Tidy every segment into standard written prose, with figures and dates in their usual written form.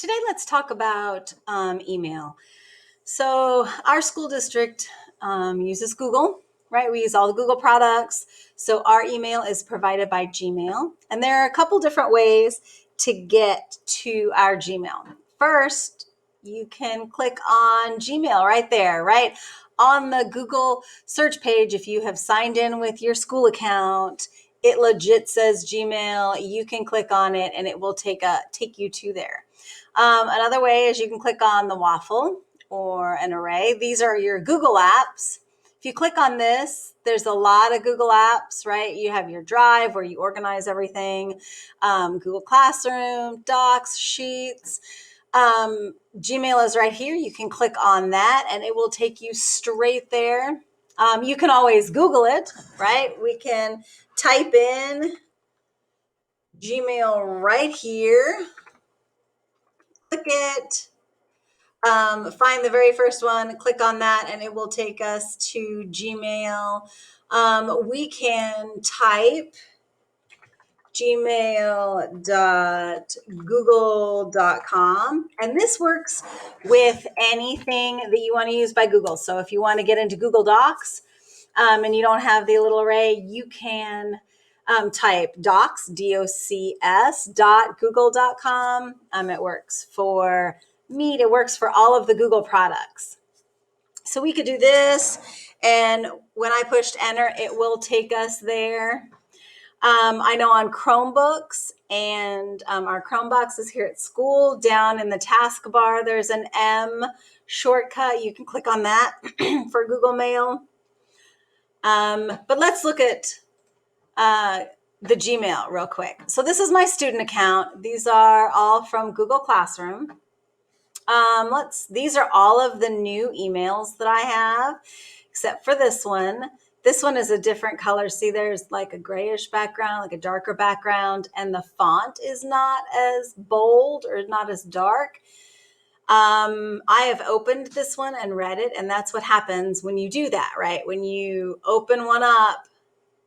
Today let's talk about email. So our school district uses Google, right? We use all the Google products. So our email is provided by Gmail. And there are a couple different ways to get to our Gmail. First, you can click on Gmail right there, right? On the Google search page, if you have signed in with your school account, it legit says Gmail. You can click on it and it will take you to there. Another way is you can click on the waffle or an array. These are your Google apps. If you click on this, there's a lot of Google apps, right? You have your Drive where you organize everything, Google Classroom, Docs, Sheets. Gmail is right here. You can click on that and it will take you straight there. You can always Google it, right? We can type in Gmail right here, click it, find the very first one, click on that, and it will take us to Gmail. We can type gmail.google.com, and this works with anything that you want to use by Google. So if you want to get into Google Docs and you don't have the little array, you can type docs, docs, .google.com. It works for Meet. It works for all of the Google products. So we could do this, and when I pushed enter, it will take us there. I know on Chromebooks and our Chromeboxes here at school, down in the taskbar, there's an M shortcut. You can click on that for Google Mail. But let's look at the Gmail real quick. So this is my student account. These are all from Google Classroom. These are all of the new emails that I have, except for this one. This one is a different color. See, there's like a grayish background, like a darker background, and the font is not as bold or not as dark. I have opened this one and read it, and that's what happens when you do that, right? When you open one up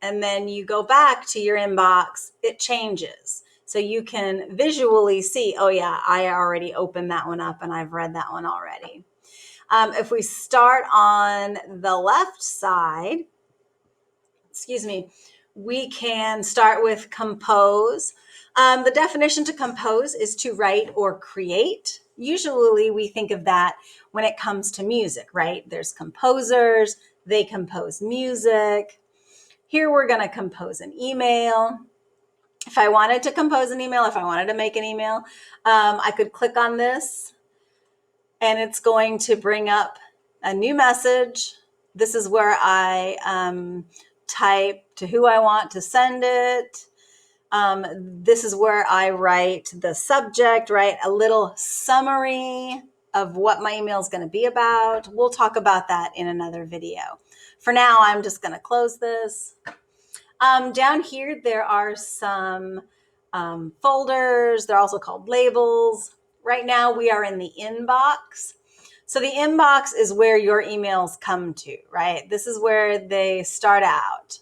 and then you go back to your inbox, it changes. So you can visually see, oh yeah, I already opened that one up and I've read that one already. If we start on the left side, we can start with compose. The definition to compose is to write or create. Usually we think of that when it comes to music, right? There's composers, they compose music. Here we're going to compose an email. If I wanted to compose an email, if I wanted to make an email, I could click on this and it's going to bring up a new message. This is where I type to who I want to send it. This is where I write the subject, right? A little summary of what my email is going to be about. We'll talk about that in another video. For now, I'm just going to close this. Down here, there are some folders. They're also called labels. Right now, we are in the inbox. So the inbox is where your emails come to, right? This is where they start out.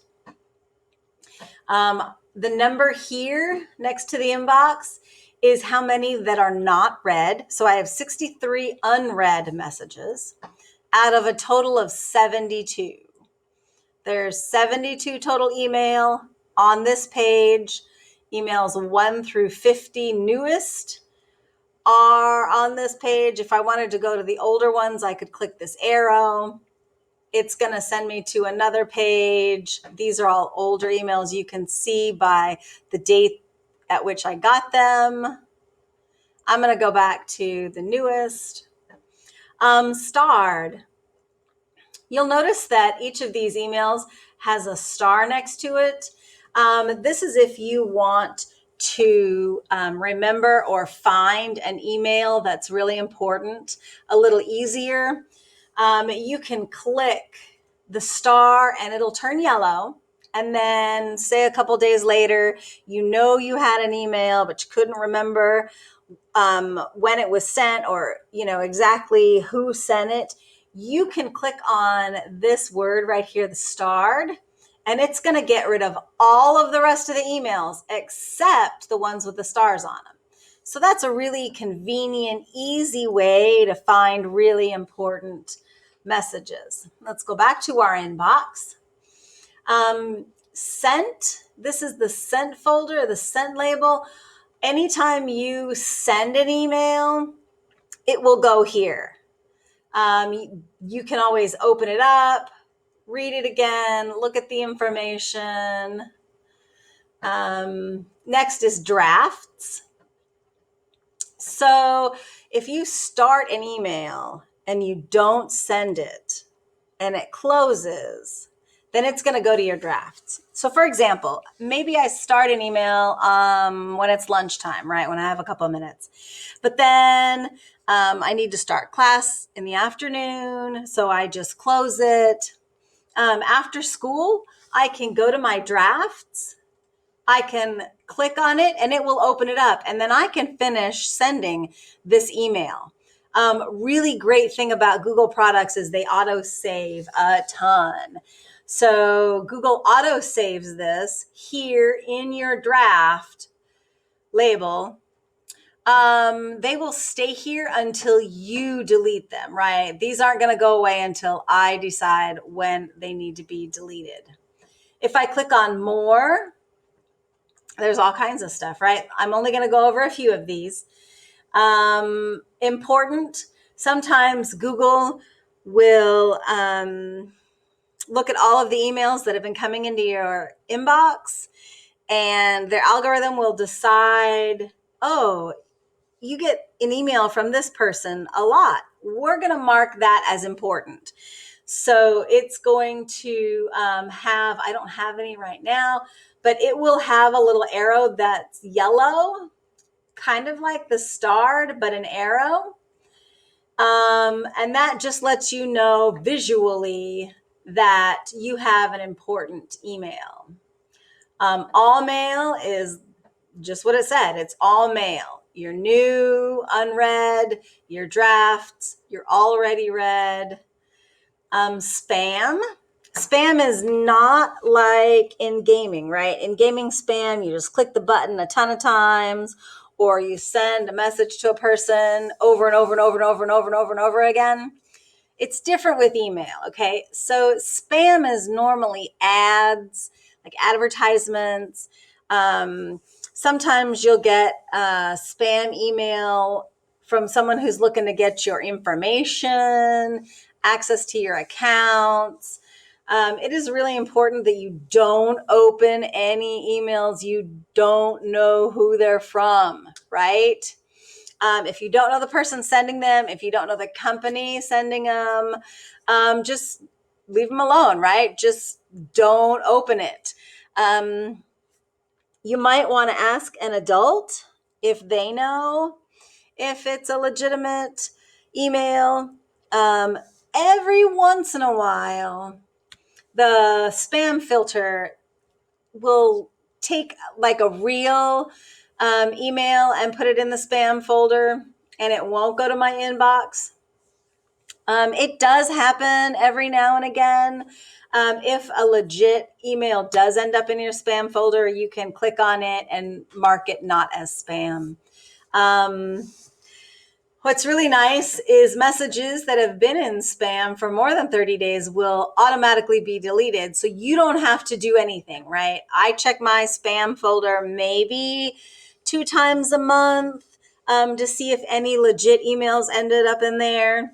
The number here next to the inbox is how many that are not read. So I have 63 unread messages out of a total of 72. There's 72 total email on this page. Emails 1 through 50 newest are on this page. If I wanted to go to the older ones, I could click this arrow. It's going to send me to another page. These are all older emails. You can see by the date at which I got them. I'm going to go back to the newest. Starred. You'll notice that each of these emails has a star next to it. This is if you want to remember or find an email that's really important a little easier. You can click the star and it'll turn yellow. And then say a couple days later, you know you had an email, but you couldn't remember when it was sent or, exactly who sent it. You can click on this word right here, the starred, and it's going to get rid of all of the rest of the emails except the ones with the stars on them. So that's a really convenient, easy way to find really important messages. Let's go back to our inbox. Sent, this is the sent folder, the sent label. Anytime you send an email, it will go here. You can always open it up, read it again, look at the information. Next is drafts. So if you start an email and you don't send it and it closes, then it's going to go to your drafts. So for example, maybe I start an email when it's lunchtime, right? When I have a couple of minutes. But then I need to start class in the afternoon. So I just close it. After school, I can go to my drafts. I can click on it and it will open it up. And then I can finish sending this email. Really great thing about Google products is they auto save a ton. So Google auto saves this here in your draft label. They will stay here until you delete them, right? These aren't going to go away until I decide when they need to be deleted. If I click on more, there's all kinds of stuff, right? I'm only going to go over a few of these. Important. Sometimes Google will look at all of the emails that have been coming into your inbox, and their algorithm will decide, oh, you get an email from this person a lot. We're going to mark that as important. So it's going to have, I don't have any right now, but it will have a little arrow that's yellow, kind of like the star, but an arrow. And that just lets you know visually that you have an important email. All mail is just what it said. It's all mail. Your new, unread, your drafts, your already read. Spam. Spam is not like in gaming, right? In gaming spam, you just click the button a ton of times, or you send a message to a person over and over and over and over and over and over and over again. It's different with email, okay? So spam is normally ads, like advertisements. Sometimes you'll get a spam email from someone who's looking to get your information, access to your accounts. It is really important that you don't open any emails you don't know who they're from, right? If you don't know the person sending them, if you don't know the company sending them, just leave them alone, right? Just don't open it. You might want to ask an adult if they know if it's a legitimate email. Every once in a while, the spam filter will take like a real email and put it in the spam folder, and it won't go to my inbox. It does happen every now and again. If a legit email does end up in your spam folder, you can click on it and mark it not as spam. What's really nice is messages that have been in spam for more than 30 days will automatically be deleted. So you don't have to do anything, right? I check my spam folder maybe 2 times a month to see if any legit emails ended up in there.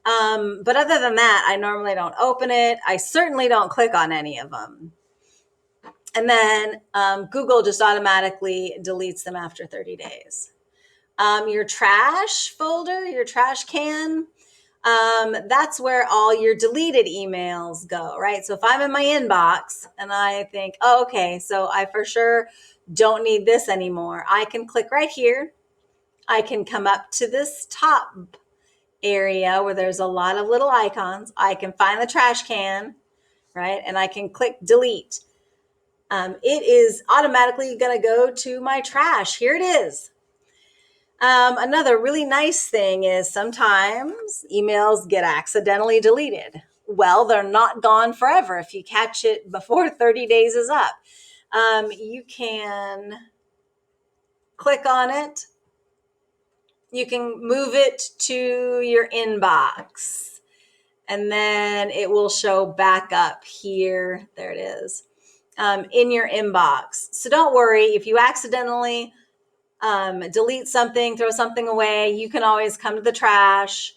But other than that, I normally don't open it. I certainly don't click on any of them. And then Google just automatically deletes them after 30 days. Your trash folder, your trash can, that's where all your deleted emails go, right? So if I'm in my inbox and I think, oh, okay, so I for sure don't need this anymore, I can click right here. I can come up to this top area where there's a lot of little icons. I can find the trash can, right? And I can click delete. It is automatically going to go to my trash. Here it is. Another really nice thing is sometimes emails get accidentally deleted. Well, they're not gone forever. If you catch it before 30 days is up, you can click on it you can move it to your inbox, and then it will show back up here. There it is, in your inbox. So don't worry if you accidentally delete something, throw something away. You can always come to the trash,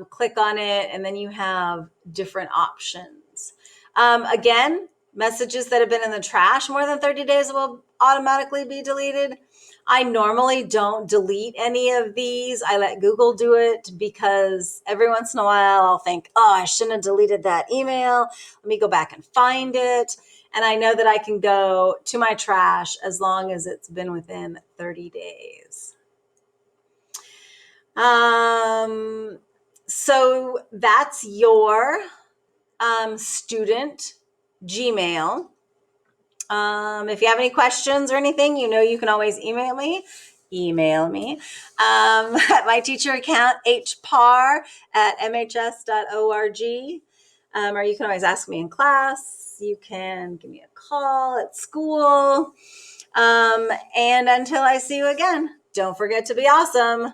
click on it, and then you have different options. Again, messages that have been in the trash more than 30 days will automatically be deleted. I normally don't delete any of these. I let Google do it because every once in a while I'll think, oh, I shouldn't have deleted that email. Let me go back and find it. And I know that I can go to my trash as long as it's been within 30 days. So that's your student Gmail. If you have any questions or anything, you can always email me. At my teacher account, hpar@mhs.org. Or you can always ask me in class. You can give me a call at school. And until I see you again, don't forget to be awesome.